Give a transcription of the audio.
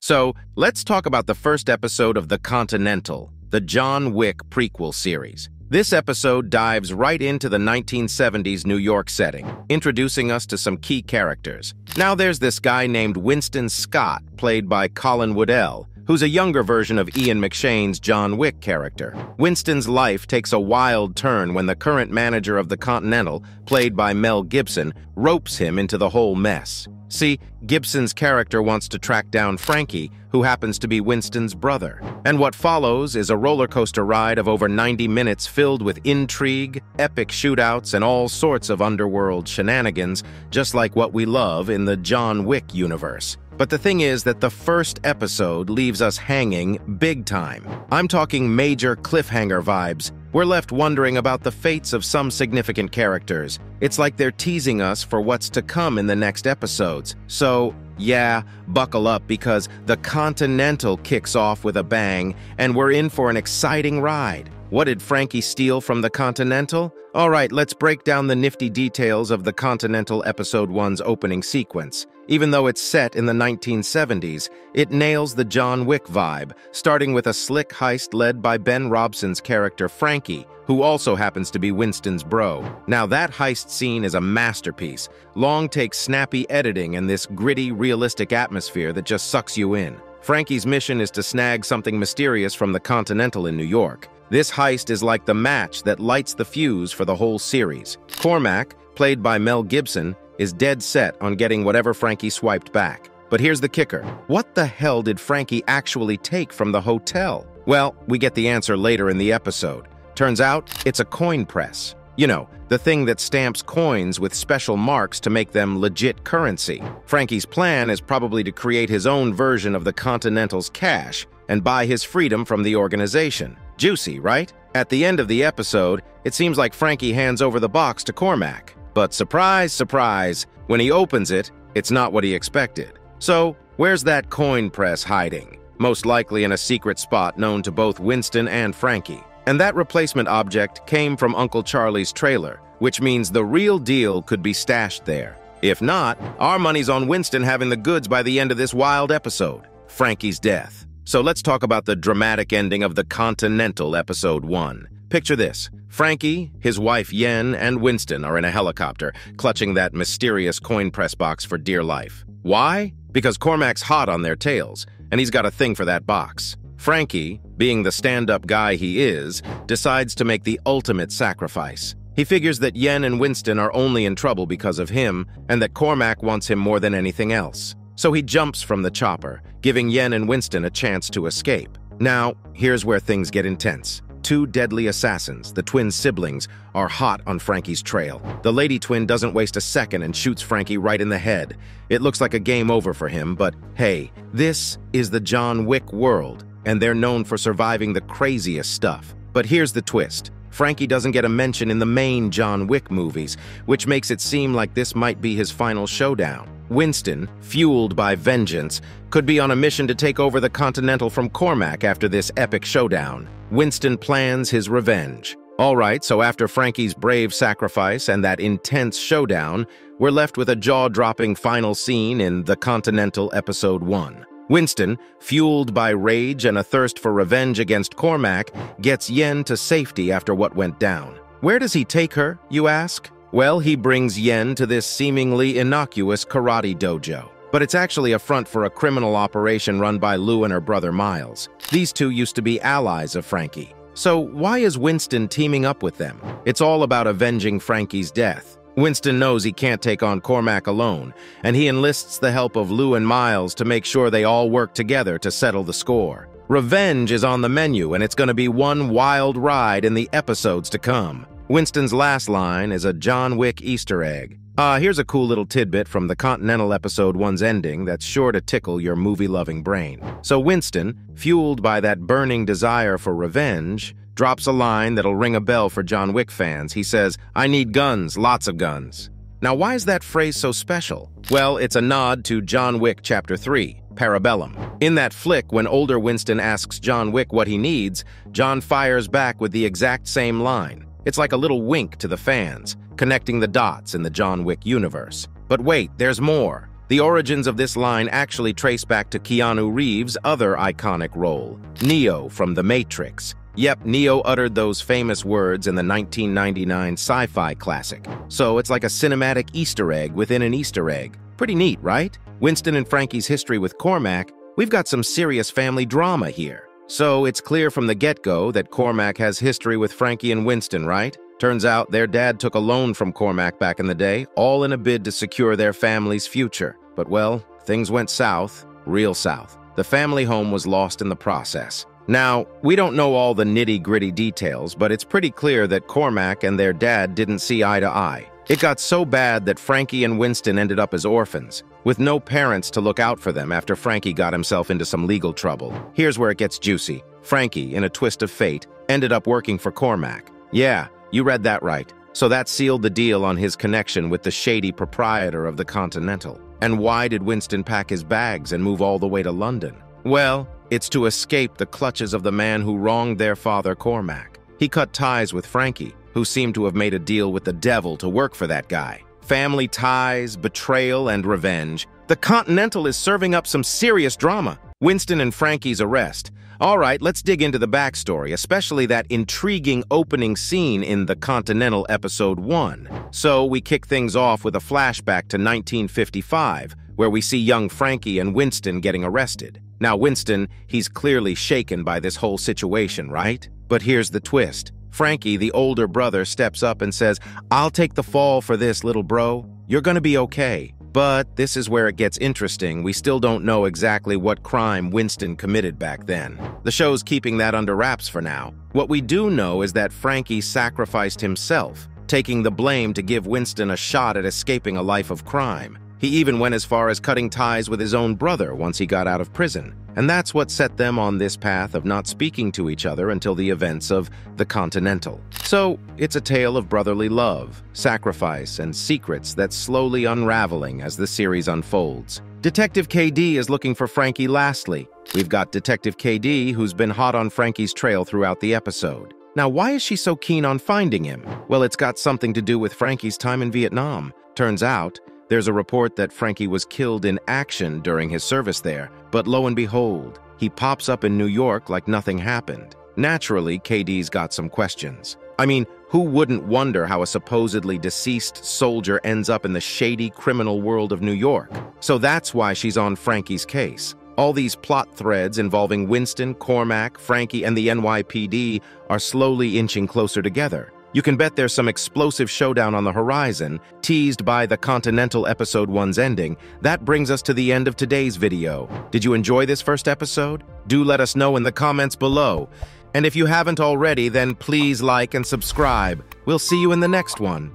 So, let's talk about the first episode of The Continental, the John Wick prequel series. This episode dives right into the 1970s New York setting, introducing us to some key characters. Now there's this guy named Winston Scott, played by Colin Woodell, who's a younger version of Ian McShane's John Wick character. Winston's life takes a wild turn when the current manager of the Continental, played by Mel Gibson, ropes him into the whole mess. See, Gibson's character wants to track down Frankie, who happens to be Winston's brother. And what follows is a roller coaster ride of over 90 minutes filled with intrigue, epic shootouts, and all sorts of underworld shenanigans, just like what we love in the John Wick universe. But the thing is that the first episode leaves us hanging big time. I'm talking major cliffhanger vibes. We're left wondering about the fates of some significant characters. It's like they're teasing us for what's to come in the next episodes. So, yeah, buckle up because The Continental kicks off with a bang, and we're in for an exciting ride. What did Frankie steal from The Continental? All right, let's break down the nifty details of The Continental Episode 1's opening sequence. Even though it's set in the 1970s, it nails the John Wick vibe, starting with a slick heist led by Ben Robson's character Frankie, who also happens to be Winston's bro. Now that heist scene is a masterpiece. Long takes snappy editing and this gritty, realistic atmosphere that just sucks you in. Frankie's mission is to snag something mysterious from the Continental in New York. This heist is like the match that lights the fuse for the whole series. Cormac, played by Mel Gibson, is dead set on getting whatever Frankie swiped back. But here's the kicker. What the hell did Frankie actually take from the hotel? Well, we get the answer later in the episode. Turns out, it's a coin press. You know, the thing that stamps coins with special marks to make them legit currency. Frankie's plan is probably to create his own version of the Continental's cash and buy his freedom from the organization. Juicy, right? At the end of the episode, it seems like Frankie hands over the box to Cormac. But surprise, surprise, when he opens it, it's not what he expected. So, where's that coin press hiding? Most likely in a secret spot known to both Winston and Frankie. And that replacement object came from Uncle Charlie's trailer, which means the real deal could be stashed there. If not, our money's on Winston having the goods by the end of this wild episode, Frankie's death. So let's talk about the dramatic ending of The Continental Episode 1. Picture this. Frankie, his wife Yen, and Winston are in a helicopter, clutching that mysterious coin press box for dear life. Why? Because Cormac's hot on their tails, and he's got a thing for that box. Frankie, being the stand-up guy he is, decides to make the ultimate sacrifice. He figures that Yen and Winston are only in trouble because of him, and that Cormac wants him more than anything else. So he jumps from the chopper, giving Yen and Winston a chance to escape. Now, here's where things get intense. Two deadly assassins, the twin siblings, are hot on Frankie's trail. The lady twin doesn't waste a second and shoots Frankie right in the head. It looks like a game over for him, but hey, this is the John Wick world, and they're known for surviving the craziest stuff. But here's the twist. Frankie doesn't get a mention in the main John Wick movies, which makes it seem like this might be his final showdown. Winston, fueled by vengeance, could be on a mission to take over the Continental from Cormac after this epic showdown. Winston plans his revenge. All right, so after Frankie's brave sacrifice and that intense showdown, we're left with a jaw-dropping final scene in The Continental Episode 1. Winston, fueled by rage and a thirst for revenge against Cormac, gets Yen to safety after what went down. Where does he take her, you ask? Well, he brings Yen to this seemingly innocuous karate dojo. But it's actually a front for a criminal operation run by Lou and her brother Miles. These two used to be allies of Frankie. So why is Winston teaming up with them? It's all about avenging Frankie's death. Winston knows he can't take on Cormac alone, and he enlists the help of Lou and Miles to make sure they all work together to settle the score. Revenge is on the menu, and it's going to be one wild ride in the episodes to come. Winston's last line is a John Wick Easter egg. Here's a cool little tidbit from the Continental Episode 1's ending that's sure to tickle your movie-loving brain. So Winston, fueled by that burning desire for revenge, drops a line that'll ring a bell for John Wick fans. He says, "I need guns, lots of guns." Now, why is that phrase so special? Well, it's a nod to John Wick Chapter 3, Parabellum. In that flick, when older Winston asks John Wick what he needs, John fires back with the exact same line. It's like a little wink to the fans, connecting the dots in the John Wick universe. But wait, there's more. The origins of this line actually trace back to Keanu Reeves' other iconic role, Neo from The Matrix. Yep, Neo uttered those famous words in the 1999 sci-fi classic. So it's like a cinematic Easter egg within an Easter egg. Pretty neat, right? Winston and Frankie's history with Cormac, we've got some serious family drama here. So it's clear from the get-go that Cormac has history with Frankie and Winston, right? Turns out their dad took a loan from Cormac back in the day, all in a bid to secure their family's future. But well, things went south, real south. The family home was lost in the process. Now, we don't know all the nitty-gritty details, but it's pretty clear that Cormac and their dad didn't see eye to eye. It got so bad that Frankie and Winston ended up as orphans, with no parents to look out for them after Frankie got himself into some legal trouble. Here's where it gets juicy. Frankie, in a twist of fate, ended up working for Cormac. Yeah, you read that right. So that sealed the deal on his connection with the shady proprietor of the Continental. And why did Winston pack his bags and move all the way to London? Well, it's to escape the clutches of the man who wronged their father, Cormac. He cut ties with Frankie, who seemed to have made a deal with the devil to work for that guy. Family ties, betrayal, and revenge. The Continental is serving up some serious drama. Winston and Frankie's arrest. All right, let's dig into the backstory, especially that intriguing opening scene in The Continental Episode 1. So we kick things off with a flashback to 1955, where we see young Frankie and Winston getting arrested. Now Winston, he's clearly shaken by this whole situation, right? But here's the twist. Frankie, the older brother, steps up and says, "I'll take the fall for this, little bro. You're gonna be okay." But this is where it gets interesting. We still don't know exactly what crime Winston committed back then. The show's keeping that under wraps for now. What we do know is that Frankie sacrificed himself, taking the blame to give Winston a shot at escaping a life of crime. He even went as far as cutting ties with his own brother once he got out of prison. And that's what set them on this path of not speaking to each other until the events of The Continental. So, it's a tale of brotherly love, sacrifice, and secrets that's slowly unraveling as the series unfolds. Detective KD is looking for Frankie lastly. We've got Detective KD, who's been hot on Frankie's trail throughout the episode. Now, why is she so keen on finding him? Well, it's got something to do with Frankie's time in Vietnam. Turns out, there's a report that Frankie was killed in action during his service there, but lo and behold, he pops up in New York like nothing happened. Naturally, KD's got some questions. I mean, who wouldn't wonder how a supposedly deceased soldier ends up in the shady criminal world of New York? So that's why she's on Frankie's case. All these plot threads involving Winston, Cormac, Frankie, and the NYPD are slowly inching closer together. You can bet there's some explosive showdown on the horizon, teased by the Continental Episode 1's ending. That brings us to the end of today's video. Did you enjoy this first episode? Do let us know in the comments below. And if you haven't already, then please like and subscribe. We'll see you in the next one.